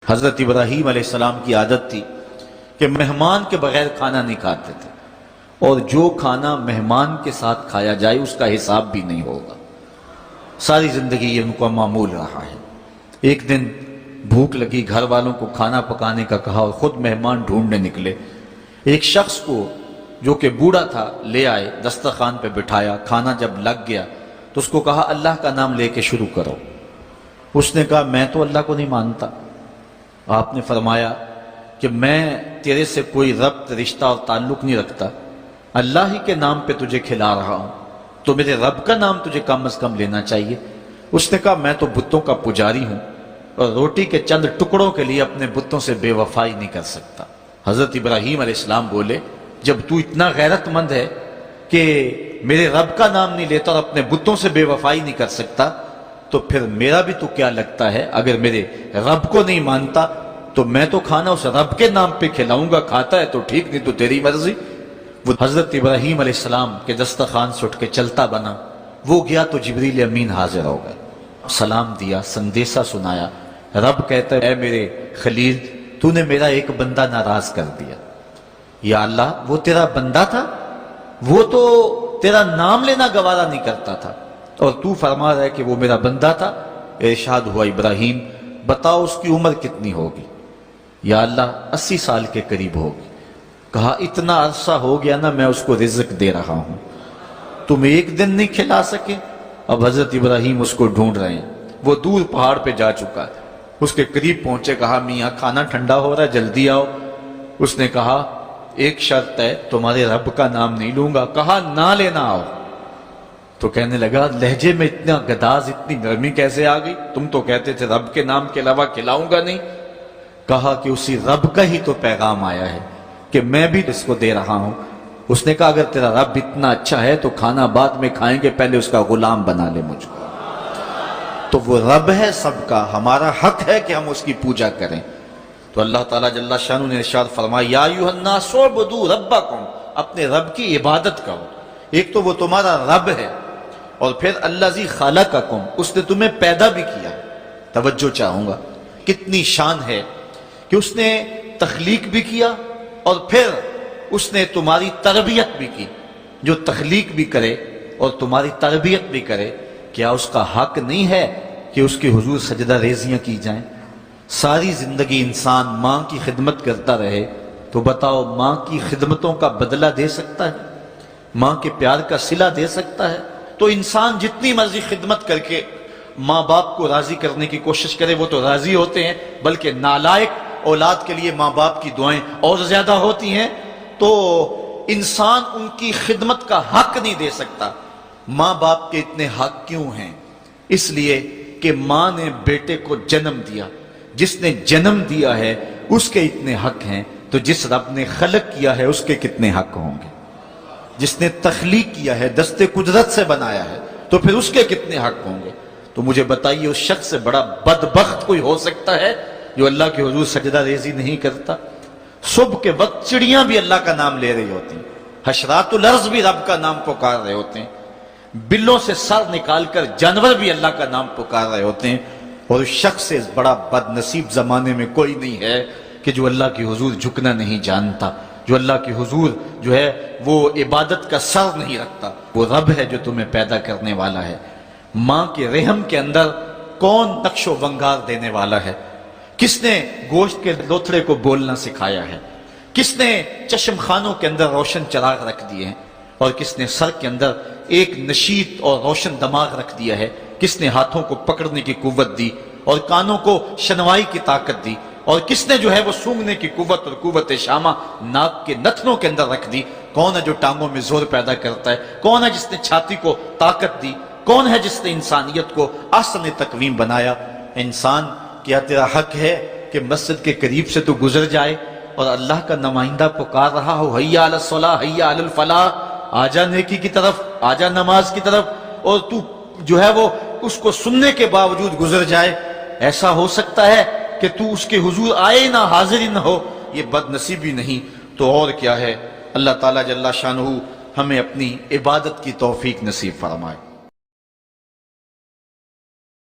حضرت ابراہیم علیہ السلام کی عادت تھی کہ مہمان کے بغیر کھانا نہیں کھاتے تھے، اور جو کھانا مہمان کے ساتھ کھایا جائے اس کا حساب بھی نہیں ہوگا۔ ساری زندگی یہ ان کو معمول رہا ہے۔ ایک دن بھوک لگی، گھر والوں کو کھانا پکانے کا کہا اور خود مہمان ڈھونڈنے نکلے۔ ایک شخص کو جو کہ بوڑھا تھا لے آئے، دسترخوان پہ بٹھایا، کھانا جب لگ گیا تو اس کو کہا اللہ کا نام لے کے شروع کرو۔ اس نے کہا میں تو اللہ کو نہیں مانتا۔ آپ نے فرمایا کہ میں تیرے سے کوئی ربط، رشتہ اور تعلق نہیں رکھتا، اللہ ہی کے نام پہ تجھے کھلا رہا ہوں، تو میرے رب کا نام تجھے کم از کم لینا چاہیے۔ اس نے کہا میں تو بتوں کا پجاری ہوں اور روٹی کے چند ٹکڑوں کے لیے اپنے بتوں سے بے وفائی نہیں کر سکتا۔ حضرت ابراہیم علیہ السلام بولے جب تو اتنا غیرت مند ہے کہ میرے رب کا نام نہیں لیتا اور اپنے بتوں سے بے وفائی نہیں کر سکتا، تو پھر میرا بھی تو کیا لگتا ہے، اگر میرے رب کو نہیں مانتا تو میں تو کھانا اس رب کے نام پہ کھلاؤں گا، کھاتا ہے تو ٹھیک، نہیں تو تیری مرضی۔ وہ حضرت ابراہیم علیہ السلام کے دسترخوان سے اٹھ کے چلتا بنا، وہ گیا تو جبریل امین حاضر ہو گئے، سلام دیا، سندیسہ سنایا۔ رب کہتا ہے اے میرے خلیل، تو نے میرا ایک بندہ ناراض کر دیا۔ یا اللہ، وہ تیرا بندہ تھا، وہ تو تیرا نام لینا گوارا نہیں کرتا تھا، اور تو فرما رہا ہے کہ وہ میرا بندہ تھا۔ ارشاد ہوا ابراہیم بتاؤ اس کی عمر کتنی ہوگی؟ یا اللہ 80 سال کے قریب ہوگی۔ کہا اتنا عرصہ ہو گیا نا میں اس کو رزق دے رہا ہوں، تم ایک دن نہیں کھلا سکے؟ اب حضرت ابراہیم اس کو ڈھونڈ رہے ہیں، وہ دور پہاڑ پہ جا چکا ہے، اس کے قریب پہنچے، کہا میاں کھانا ٹھنڈا ہو رہا ہے جلدی آؤ۔ اس نے کہا ایک شرط ہے، تمہارے رب کا نام نہیں لوں گا۔ کہا نہ لینا آؤ۔ تو کہنے لگا لہجے میں اتنا گداز، اتنی نرمی کیسے آ گئی؟ تم تو کہتے تھے رب کے نام کے علاوہ کھلاؤں گا نہیں۔ کہا کہ اسی رب کا ہی تو پیغام آیا ہے کہ میں بھی اس کو دے رہا ہوں۔ اس نے کہا اگر تیرا رب اتنا اچھا ہے تو کھانا بعد میں کھائیں گے، پہلے اس کا غلام بنا لے مجھ کو۔ تو وہ رب ہے سب کا، ہمارا حق ہے کہ ہم اس کی پوجا کریں۔ تو اللہ تعالیٰ جل شانہ نے ارشاد فرمایا یا ایھا الناس اعبدوا ربکم، اپنے رب کی عبادت کرو۔ ایک تو وہ تمہارا رب ہے، اور پھر الذی خلقکم، اس نے تمہیں پیدا بھی کیا۔ توجہ چاہوں گا کتنی شان ہے کہ اس نے تخلیق بھی کیا اور پھر اس نے تمہاری تربیت بھی کی۔ جو تخلیق بھی کرے اور تمہاری تربیت بھی کرے، کیا اس کا حق نہیں ہے کہ اس کے حضور سجدہ ریزیاں کی جائیں؟ ساری زندگی انسان ماں کی خدمت کرتا رہے تو بتاؤ ماں کی خدمتوں کا بدلہ دے سکتا ہے؟ ماں کے پیار کا صلہ دے سکتا ہے؟ تو انسان جتنی مرضی خدمت کر کے ماں باپ کو راضی کرنے کی کوشش کرے وہ تو راضی ہوتے ہیں، بلکہ نالائق اولاد کے لیے ماں باپ کی دعائیں اور زیادہ ہوتی ہیں۔ تو انسان ان کی خدمت کا حق نہیں دے سکتا۔ ماں باپ کے اتنے حق کیوں ہیں؟ اس لیے کہ ماں نے بیٹے کو جنم دیا، جس نے جنم دیا ہے اس کے اتنے حق ہیں، تو جس رب نے خلق کیا ہے اس کے کتنے حق ہوں گے؟ جس نے تخلیق کیا ہے، دست قدرت سے بنایا ہے، تو پھر اس کے کتنے حق ہوں گے؟ تو مجھے بتائیے اس شخص سے بڑا بدبخت کوئی ہو سکتا ہے جو اللہ کے حضور سجدہ ریزی نہیں کرتا؟ صبح کے وقت چڑیاں بھی اللہ کا نام لے رہی ہوتی ہیں، حشرات الارض بھی رب کا نام پکار رہے ہوتے ہیں، بلوں سے سر نکال کر جانور بھی اللہ کا نام پکار رہے ہوتے ہیں، اور اس شخص سے بڑا بد نصیب زمانے میں کوئی نہیں ہے کہ جو اللہ کی حضور جھکنا نہیں جانتا، جو اللہ کی حضور جو ہے وہ عبادت کا سر نہیں رکھتا۔ وہ رب ہے جو تمہیں پیدا کرنے والا ہے۔ ماں کے رحم کے اندر کون نقش و ونگار دینے والا ہے؟ کس نے گوشت کے لوتھڑے کو بولنا سکھایا ہے؟ کس نے چشم خانوں کے اندر روشن چراغ رکھ دیے ہیں؟ اور کس نے سر کے اندر ایک نشیط اور روشن دماغ رکھ دیا ہے؟ کس نے ہاتھوں کو پکڑنے کی قوت دی اور کانوں کو شنوائی کی طاقت دی؟ اور کس نے جو ہے وہ سونگھنے کی قوت اور قوت شامہ ناک کے نتنوں کے اندر رکھ دی؟ کون ہے جو ٹانگوں میں زور پیدا کرتا ہے؟ کون ہے جس نے چھاتی کو طاقت دی؟ کون ہے جس نے انسانیت کو احسن تقویم بنایا؟ انسان، کیا تیرا حق ہے کہ مسجد کے قریب سے تو گزر جائے اور اللہ کا نمائندہ پکار رہا ہو حی علی الصلاۃ حی علی الفلاح، آجا نیکی کی طرف، آجا نماز کی طرف، اور تو جو ہے وہ اس کو سننے کے باوجود گزر جائے؟ ایسا ہو سکتا ہے کہ تو اس کے حضور آئے نہ، حاضر ہی نہ ہو؟ یہ بد نصیبی نہیں تو اور کیا ہے؟ اللہ تعالیٰ جل شانہ ہمیں اپنی عبادت کی توفیق نصیب فرمائے۔